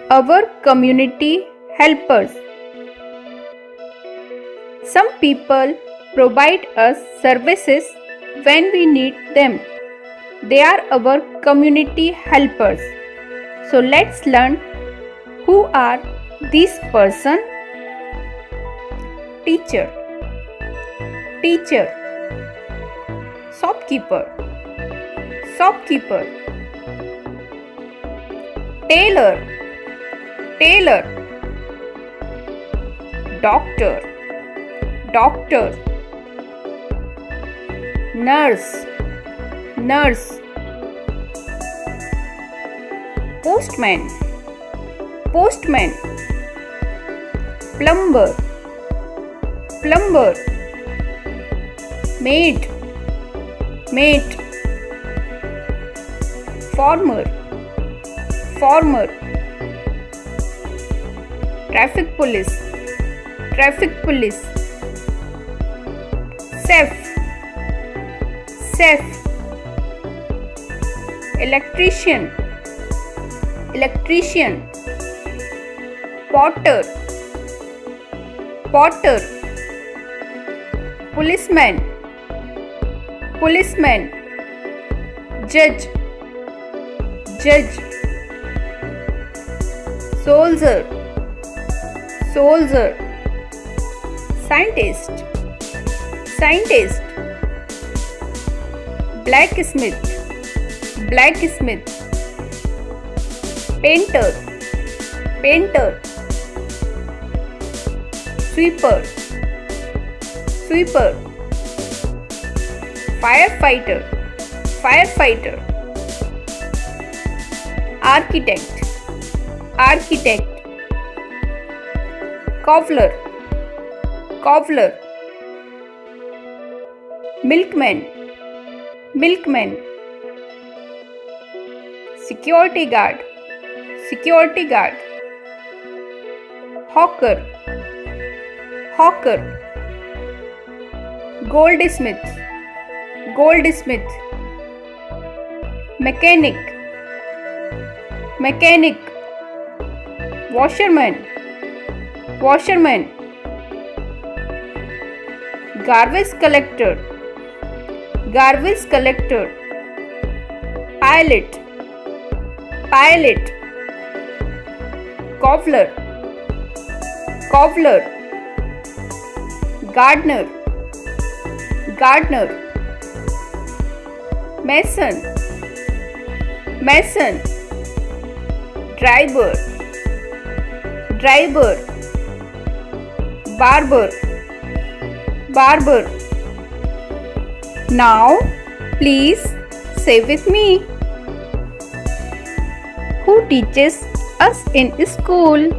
our community helpers. Some people provide us services when we need them. They are our community helpers. So let's learn who are these person. Teacher, teacher. Shopkeeper, shopkeeper. Tailor, tailor. Doctor, doctor. Nurse, nurse. Postman, postman. Plumber, plumber. Maid, maid. Farmer, farmer. Traffic police, traffic police. Chef, chef. Electrician, electrician. Potter, potter. Policeman, policeman. Judge, judge. Soldier, soldier. Scientist, scientist. Blacksmith, blacksmith. Painter, painter. Sweeper, sweeper. Firefighter, firefighter. Architect, architect. Cobbler, cobbler. Milkman, milkman. Security guard, security guard. Hawker, hawker. Goldsmith, goldsmith. Mechanic, mechanic. Washerman, washerman. Garbage collector, garbage collector. Pilot, pilot. Cobbler, cobbler. Gardener, gardener. Mason, mason. Driver, driver. Barber, barber. Now please say with me. Who teaches us in school?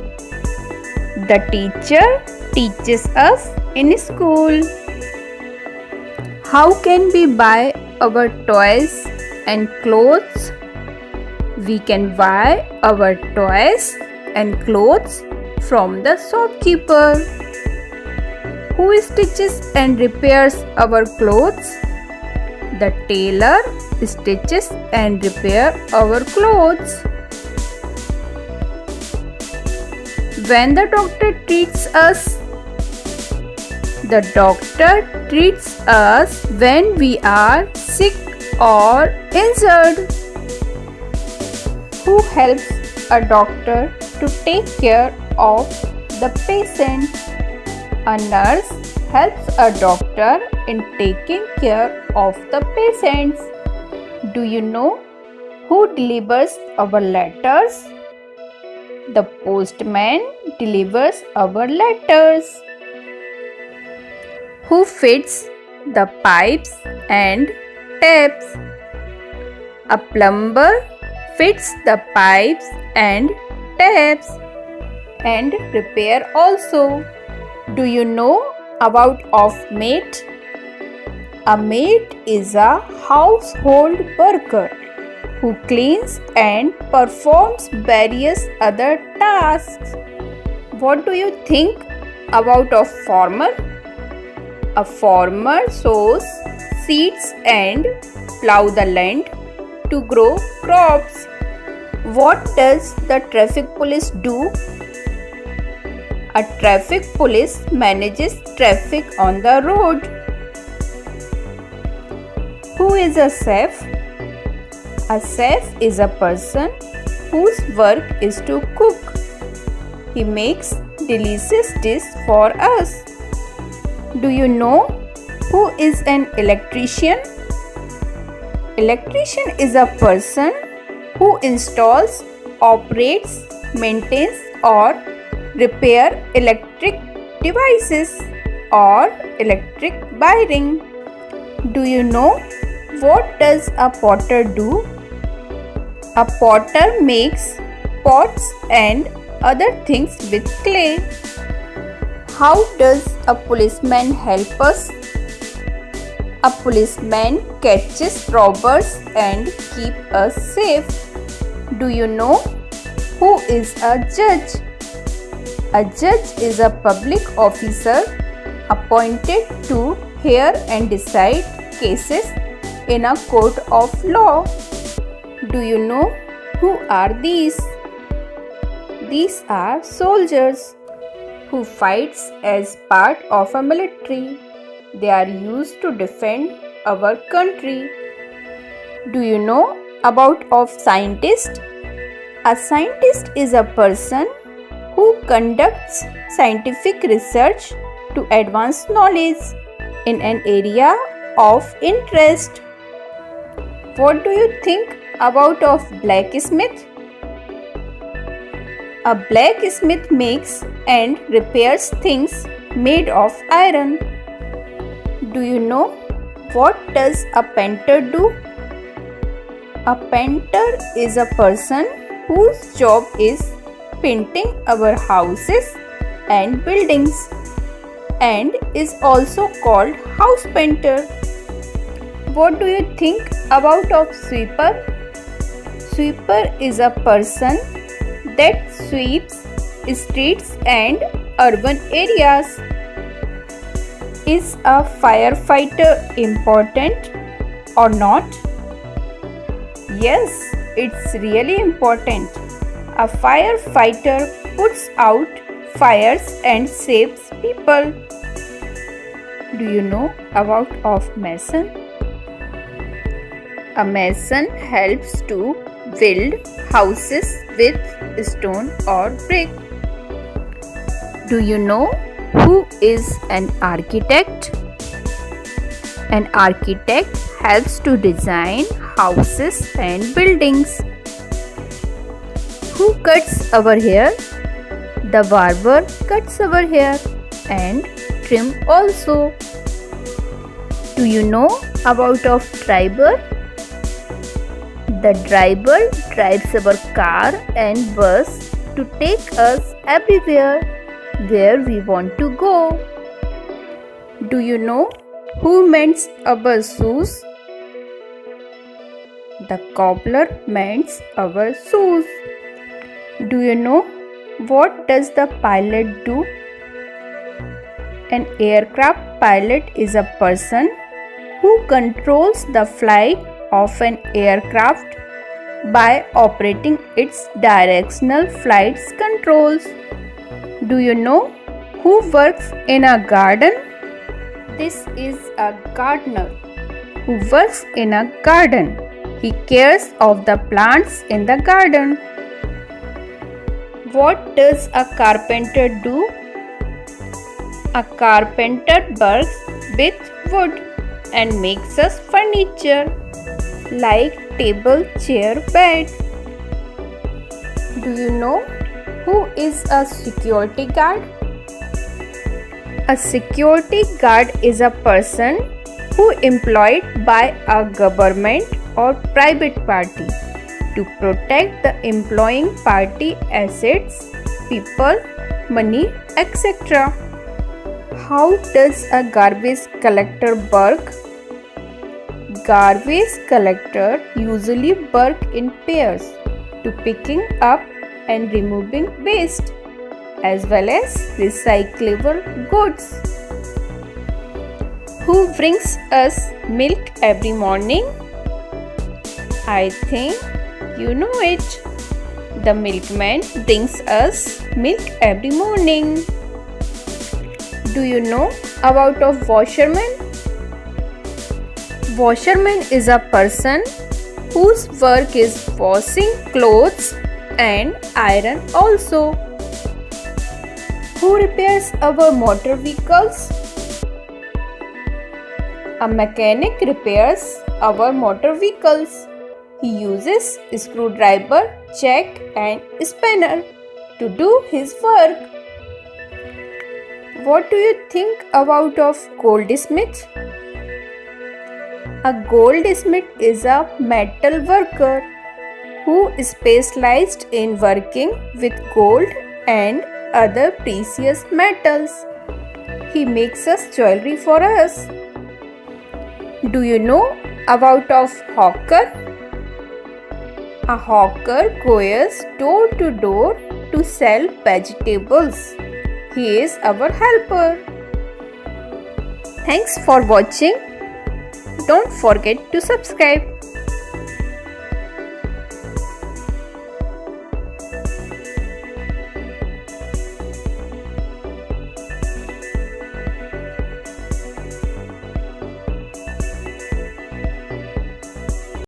The teacher teaches us in school. How can we buy our toys and clothes? We can buy our toys and clothes from the shopkeeper. Who stitches and repairs our clothes? The tailor stitches and repairs our clothes. When the doctor treats us, the doctor treats us when we are sick or injured. Who helps a doctor to take care of the patient? A nurse helps a doctor in taking care of the patients. Do you know who delivers our letters? The postman delivers our letters. Who fits the pipes and taps? A plumber fits the pipes and taps and repair also. Do you know about of maid? A maid is a household worker who cleans and performs various other tasks. What do you think about a farmer? A farmer sows seeds and plow the land to grow crops. What does the traffic police do? A traffic police manages traffic on the road. Who is a chef? A chef is a person whose work is to cook. He makes delicious dishes for us. Do you know who is an electrician? Electrician is a person who installs, operates, maintains or repair electric devices or electric wiring. Do you know what does a potter do? A potter makes pots and other things with clay. How does a policeman help us? A policeman catches robbers and keep us safe. Do you know who is a judge? A judge is a public officer appointed to hear and decide cases in a court of law. Do you know who are these? These are soldiers who fights as part of a military. They are used to defend our country. Do you know about of scientist? A scientist is a person who conducts scientific research to advance knowledge in an area of interest. What do you think about of blacksmith? A blacksmith makes and repairs things made of iron. Do you know what does a painter do? A painter is a person whose job is painting our houses and buildings and is also called house painter. What do you think about of sweeper? Sweeper is a person that sweeps streets and urban areas. Is a firefighter important or not? Yes, it's really important. A firefighter puts out fires and saves people. Do you know about of mason? A mason helps to build houses with stone or brick. Do you know who is an architect? An architect helps to design houses and buildings. Who cuts our hair? The barber cuts our hair and trim also. Do you know about of driver? The driver drives our car and bus to take us everywhere where we want to go. Do you know who mends our shoes? The cobbler mends our shoes. Do you know what does the pilot do? An aircraft pilot is a person who controls the flight of an aircraft by operating its directional flight controls. Do you know who works in a garden? This is a gardener who works in a garden. He cares of the plants in the garden. What does a carpenter do? A carpenter works with wood and makes us furniture like table, chair, bed. Do you know who is a security guard? A security guard is a person who employed by a government or private party to protect the employing party assets, people, money, etc. How does a garbage collector work? Garbage collector usually work in pairs to picking up and removing waste as well as recyclable goods. Who brings us milk every morning? I think you know it. The milkman brings us milk every morning. Do you know about a washerman? Washerman is a person whose work is washing clothes and iron also. Who repairs our motor vehicles? A mechanic repairs our motor vehicles. He uses screwdriver, jack and spanner to do his work. What do you think about goldsmith? A goldsmith is a metal worker who is specialized in working with gold and other precious metals. He makes us jewelry for us. Do you know about hawker? A hawker goes door to door to sell vegetables. He is our helper. Thanks for watching. Don't forget to subscribe.